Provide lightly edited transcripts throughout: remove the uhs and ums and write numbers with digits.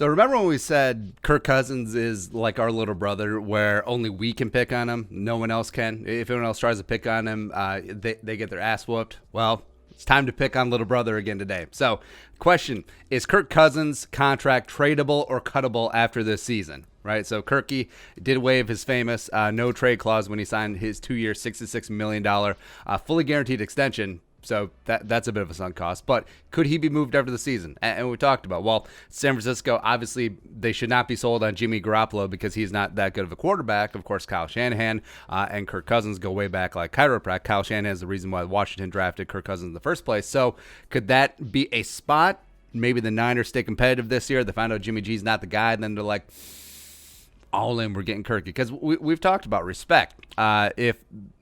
So remember when we said Kirk Cousins is like our little brother where only we can pick on him, no one else can? If anyone else tries to pick on him, they get their ass whooped. Well, it's time to pick on little brother again today. So question, is Kirk Cousins' contract tradable or cuttable after this season? Right, so Kirky did waive his famous no trade clause when he signed his 2-year, $66 million fully guaranteed extension. So that's a bit of a sunk cost. But could he be moved after the season? And we talked about, well, San Francisco, obviously, they should not be sold on Jimmy Garoppolo because he's not that good of a quarterback. Of course, Kyle Shanahan and Kirk Cousins go way back like chiropractic. Kyle Shanahan is the reason why Washington drafted Kirk Cousins in the first place. So could that be a spot? Maybe the Niners stay competitive this year. They find out Jimmy G's not the guy, and then they're like, all in, we're getting Kirk. Because we've talked about respect. If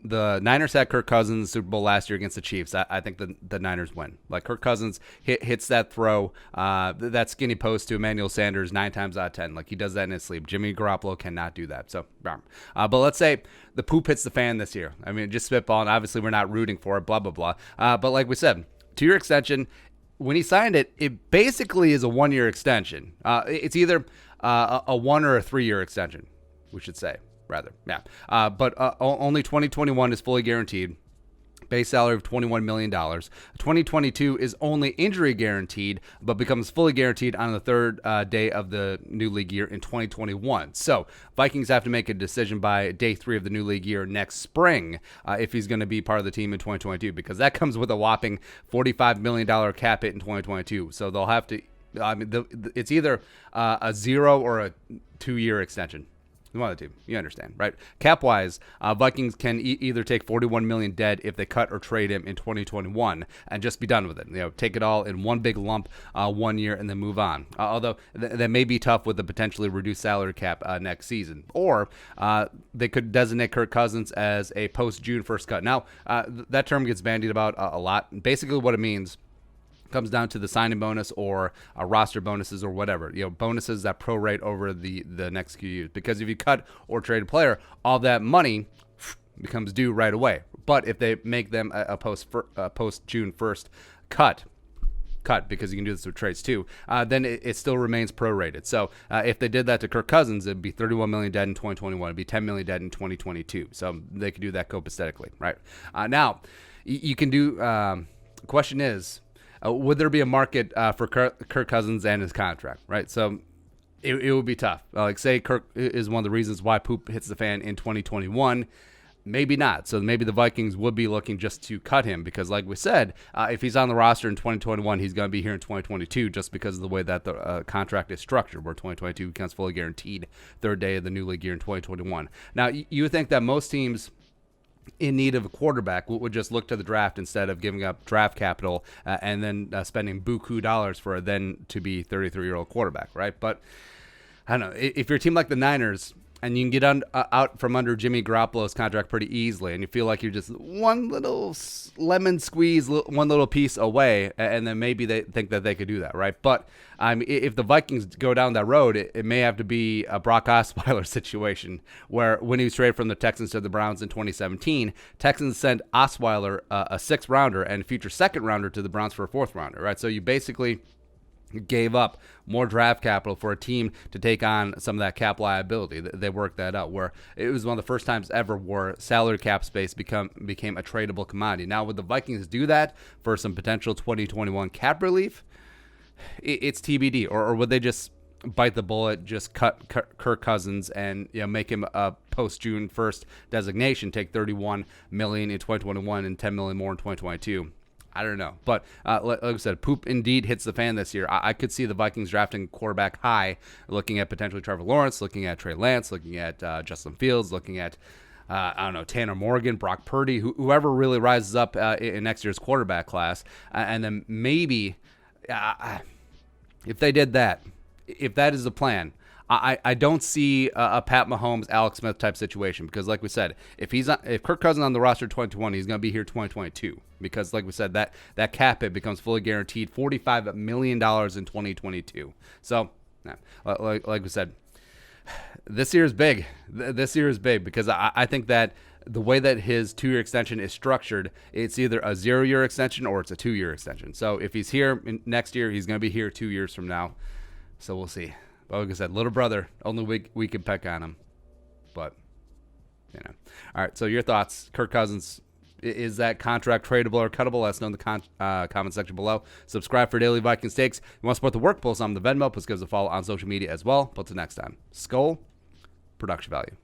the Niners had Kirk Cousins in the Super Bowl last year against the Chiefs, I think the Niners win. Like Kirk Cousins hits that throw, that skinny post to Emmanuel Sanders 9 times out of 10. Like he does that in his sleep. Jimmy Garoppolo cannot do that. So, but let's say the poop hits the fan this year. I mean, just spitballing. Obviously, we're not rooting for it, blah, blah, blah. But like we said, 2-year extension. When he signed it, it basically is a 1-year extension. It's either a 1 or a 3-year extension, we should say, rather. Yeah. But only 2021 is fully guaranteed. Base salary of $21 million. 2022 is only injury guaranteed, but becomes fully guaranteed on the third day of the new league year in 2021. So Vikings have to make a decision by day 3 of the new league year next spring if he's going to be part of the team in 2022, because that comes with a whopping $45 million cap hit in 2022. So they'll have to, it's either a 0 or a 2-year extension. One of the two. You understand, right? Cap-wise, Vikings can either take $41 million dead if they cut or trade him in 2021 and just be done with it. You know, take it all in one big lump 1 year and then move on. Although that may be tough with the potentially reduced salary cap next season. Or they could designate Kirk Cousins as a post-June 1st cut. Now, that term gets bandied about a lot. Basically what it means comes down to the signing bonus or roster bonuses or whatever, bonuses that prorate over the next few years. Because if you cut or trade a player, all that money becomes due right away. But if they make them a post June 1st cut, because you can do this with trades too, then it still remains prorated. So if they did that to Kirk Cousins, it'd be $31 million dead in 2021. It'd be $10 million dead in 2022. So they could do that copacetically, right? Now, you can do, the question is, would there be a market for Kirk Cousins and his contract, right? So it would be tough. Like, say Kirk is one of the reasons why poop hits the fan in 2021. Maybe not. So maybe the Vikings would be looking just to cut him because, like we said, if he's on the roster in 2021, he's going to be here in 2022 just because of the way that the contract is structured, where 2022 becomes fully guaranteed third day of the new league year in 2021. Now, you would think that most teams in need of a quarterback would just look to the draft instead of giving up draft capital and then spending buku dollars for a then to be 33-year-old quarterback, right? But I don't know, if you're a team like the Niners and you can get out from under Jimmy Garoppolo's contract pretty easily, and you feel like you're just one little lemon squeeze, one little piece away, and then maybe they think that they could do that, right? But if the Vikings go down that road, it may have to be a Brock Osweiler situation, where when he was traded from the Texans to the Browns in 2017, Texans sent Osweiler a 6th-rounder and future 2nd-rounder to the Browns for a 4th-rounder, right? So you basically gave up more draft capital for a team to take on some of that cap liability. They worked that out, where it was one of the first times ever where salary cap space became a tradable commodity. Now, would the Vikings do that for some potential 2021 cap relief? It's TBD. Or would they just bite the bullet, just cut Kirk Cousins and make him a post-June 1st designation, take $31 million in 2021 and $10 million more in 2022? I don't know. But like I said, poop indeed hits the fan this year. I could see the Vikings drafting quarterback high, looking at potentially Trevor Lawrence, looking at Trey Lance, looking at Justin Fields, looking at, Tanner Morgan, Brock Purdy, whoever really rises up in next year's quarterback class. And then maybe if they did that, if that is the plan, I don't see a Pat Mahomes, Alex Smith type situation, because like we said, if Kirk Cousins on the roster 2020, he's going to be here 2022, because like we said, that cap hit becomes fully guaranteed $45 million in 2022. So like we said, this year is big. This year is big because I think that the way that his 2-year extension is structured, it's either a 0-year extension or it's a 2-year extension. So if he's here next year, he's going to be here 2 years from now. So we'll see. But like I said, little brother, only we can pick on him. But, you know. All right, so your thoughts. Kirk Cousins, is that contract tradable or cuttable? Let us know in the comment section below. Subscribe for daily Vikings takes. You want to support the work? Post on the Venmo. Please give us a follow on social media as well. But until next time, Skull, production value.